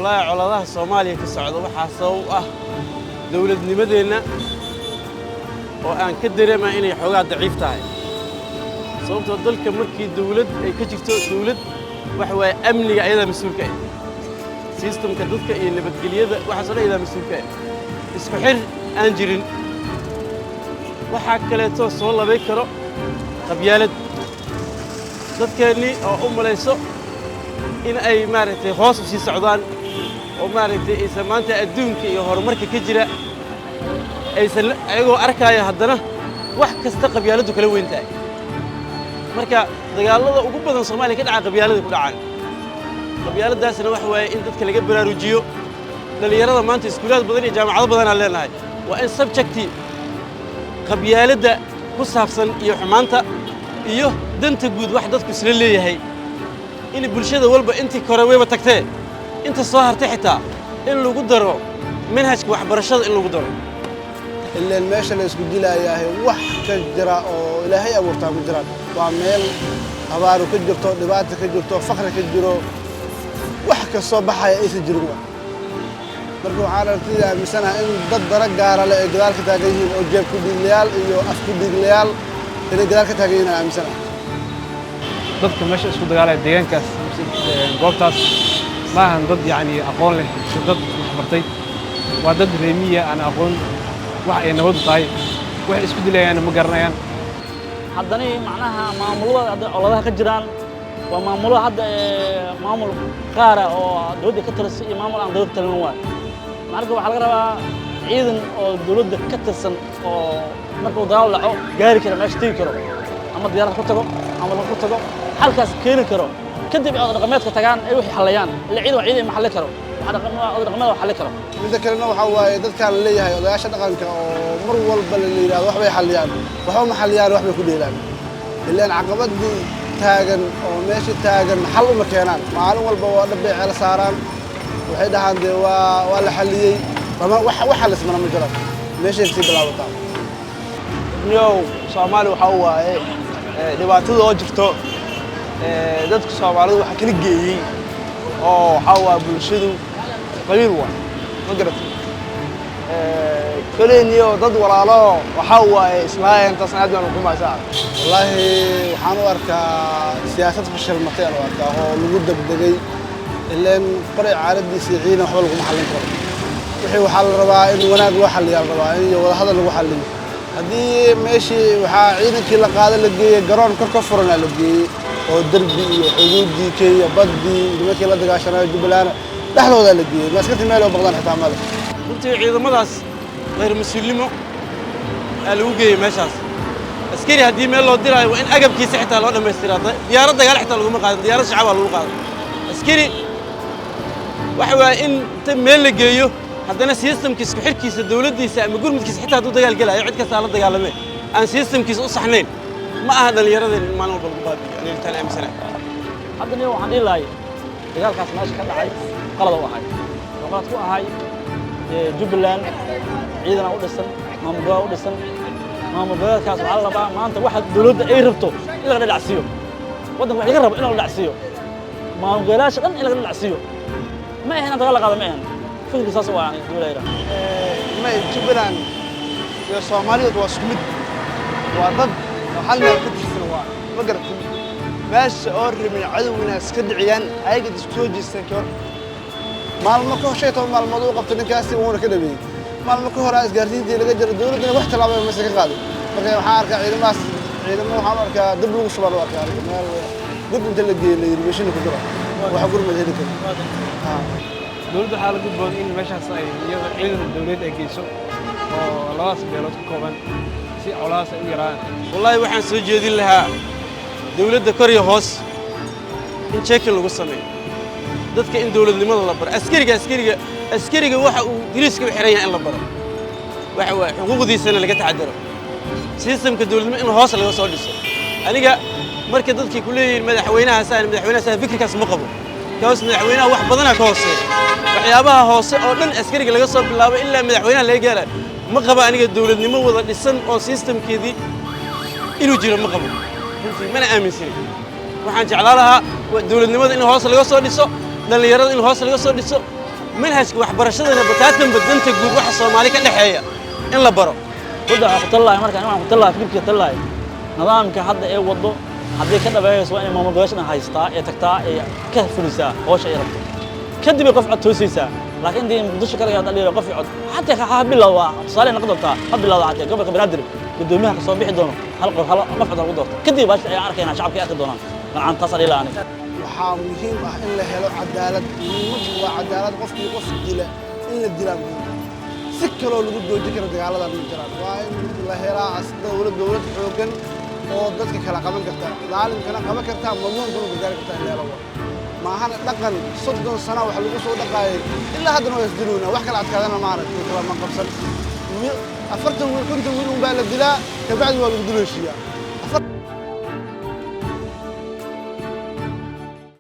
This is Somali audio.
والله على الصومالية كسعودة وحاسوا دولة نمدينا وأن كدر ما إني حوجات ضعيف تاعي صوت الضل كمركي دولة كشفتوا دولة وحوى أمني أيضا مسؤول كأي سيستم كدوك اللي بتقليه وحصل أيضا مسؤول كأي اسمحر أنجرين وحكلته صلى بكرة قبيلة dadkeeni oo u malayso in ay maaragtay hoos u sii socdaan oo maaragtay ay maanta adduunka iyo horumarka ka jira aysan ayagoo arkaya haddana wax kasta qabyaaladu kala weyn tahay marka dagaalada ugu badan Soomaaliya ka dhaca qabyaalada ku dhacaan qabyaaladaasna wax weeye in dadka laga baraarujiyo dhalinyarada maanta iskuulaad badan iyo jaamacado badan aan leenahay waa in subjecti qabyaalada ku saabsan iyo xumaanta iyo danta guud wax dadku isla leeyahay in bulshada walba intii kore wayba tagtay inta soo hartay xitaa in lagu daro manhajka waxbarashada in lagu daro إلا الماشي اللي يسكت لها ياهي وح كجرا أو إلى هي أبورتها مجرا وعمل أبارو كجرتو دبات كجرتو فخر كجرو وح كالصباح يا إيش الجروة مركو عارف كذا مثلا إن ضد رجع على إقدار كتاجين أو جيب كل ريال إيو أفكر ريال إن إقدار كتاجين على مثلا ضد كمشي اسمه دجالة ديان كاس قبطاس ما هن ضد يعني أقول له ضد محبرتي وضد ريمية أنا أقول واحد نود طاي واحد اسكت لي أنا مقرنيان حدني معناها معمولات الله كجيران ومعمولات هذا معمول قارة أو دولة كترس معمول عن دولة تلنوان معركة وحلقة عيدن أو دولة كترسن أو مركو داول أو جاري كده ماشي تيجي كرو أما ديار خطة أما خطة حلقة كير كرو كدب رقمات كتجان أيوه حليان العيد وعيد محل كرو رقمات وحل كرو إذا كنا وحوا إذا كان اللي هي ولا عشان دقن كمر والبل اللي لا وحبي حليان وحوا محليان وحبي كل يلان اللي العقبات دي تاجن أو ماشي تاجن محل مكانان معلوم والبواب بيع على ساران وحيد عندي ولا حليي فما وحل اسمه مجرد ماشي يكتب لا وطا اليوم Soomaali waxa waaye dhibaatada oo jirto dadka Soomaalidu waxa kala geeyay oo waxa waa bulshadu qabiil waa ma garatay kaleeniyo dad walaalo waxa waaye islaayeen tasnaad aan ku maasaa wallahi waxaan u arkaa siyaasad fashil mateen oo arkaa oo lagu degdegay ileen qori caaladii ciidan wax lagu maxallin karo wixii waxa la rabaa in wanaag loo xalliyo rabaa in wada hadal lagu xalliyo haddii meeshii waxaa ciidankii la qaada la geeyay garoon kor ka furana la geeyay oo darbi iyo xuduudii Kenya badii nimankii la dagaashanay Jubbaland dhaxdooda la geeyay maskartii meel oo baqdan xitaa male runtii ciidamadaas غير مسلمو lagu geeyay meeshaas askari haddii meel loo diraayo waa in agabkiisa xitaa loo dhameystiraa diyaarad dagaal xitaa lagu qaado diyaarad shacab lagu qaado askari waxa waa in meel la geeyo haddana systemkiisa xirkiisa dawladdiisa ama gurmudkiisa xitaa hadduu dagaal galayo cid kasta la dagaalamay aan systemkiisa u saxnayn ma aha dhalinyarada maalin walba lagu baabiyo ani intaan aaminsanahay haddana waxaan dhihi lahay dagaalkaas meesha ka dhacay qalad u ahay qalad ku ahay Jubbaland ciidan u dhisan maamulka u dhisan maamulkaas waxa la rabaa maanta waxa dawladda ay rabto in laga dhacsiyo wadanka waxa laga rabo in la dhacsiyo maamulkaas dhan in laga dhacsiyo ma ahna dagaal qaado ma ahna fikir saas waa aan dawladda ما Jubbaland iyo Soomaalidu waa isku mid waa dad hal meel ka tirsan waa ma garatay meesha oo rimin cadawina iska dhiciyaan ayaga isku soo jeestaan kor maalmo ka hoshay toban maalmood uu qabtay ninkaasi uuna ka dhabeeyay maalmo ka hor isgaarsiintii laga jiro dawladda wax talaabo ma iska qaado marka waxaan arkaa ciidamada waxaan arkaa dib lagu shuban waa arkaa meel dib inta la geeyay meesha ku jiro waxa gurmad heli karo dawladda waxaa la gudboon in meeshaas ay iyada ciidan dawladda ay geyso oo labadaas beelood ka kooban si colaas ay u yaraan wallahi waxaan soo jeedin lahaa dawladda kor iyo hoos in checking lagu sameeyo dadka in dawladnimada la baro askariga waxa uu diriiska u xiran yahay in la baro waxa waa xuquuqdiisana laga taxadaro systemka dawladnimo in hoos laga soo dhiso aniga marka dadkii ku leeyihiin madaxweynaha fikirkaas ma qabo kaas madaxweynaha wax badan ka hooseeyo waxyaabaha hoose oo dhan askariga laga soo bilaabo ilaa madaxweynaha laga gaaro ma qaba aniga dawladnimo wada dhisan oo systemkeedii inuu jiro ma qabo runtii mana aaminsani waxaan jeclaan lahaa dawladnimada in hoos laga soo dhiso dhalinyarada in hoos laga soo dhiso manhajka waxbarashadana bataatan badanta guud waxa Soomaali ka dhaxeeya in la baro wada xaqtallahay markaan waxaan ku tallahay fikirka tallahay nidaamka hadda ee wado haddii ka dhabeeyso waa in maamul gobolka haystaa ee tagtaa ee ka fulisaa hawsha ay rabto kadib qof cod toosaysaa laakiin dii muqdisho kale ayaa dhaliyo qof cod hatta ha bilowaa tusaale noqdota ha bilowda hatta gobolka banaadir gudoomiyaha ka soo bixi doono hal qof qof cod lagu doorto kadib baash ay arkayna shacabka arki doonaan gacan taas ay laani waxaa muhiim ah in la helo cadaalad muhiimadu waa cadaalad qofkii qof dila in la dilaa si kale oo lagu doojin karo dagaalada ma jiraan waa in la helaa dawlad xooggan oo dadka kala qaban karta daalimkana qaban karta mamnuunkana gaari karta in la helo maahan dhaqan 30 sano wax lagu soo dhaqaayay ilaa haddana waa isdiluuna wax kala adkaadana ma aragtay kala ma qabsan 40 wiil 50 wiil baa la dilaa kabacdi waa lagu dilooshiyaa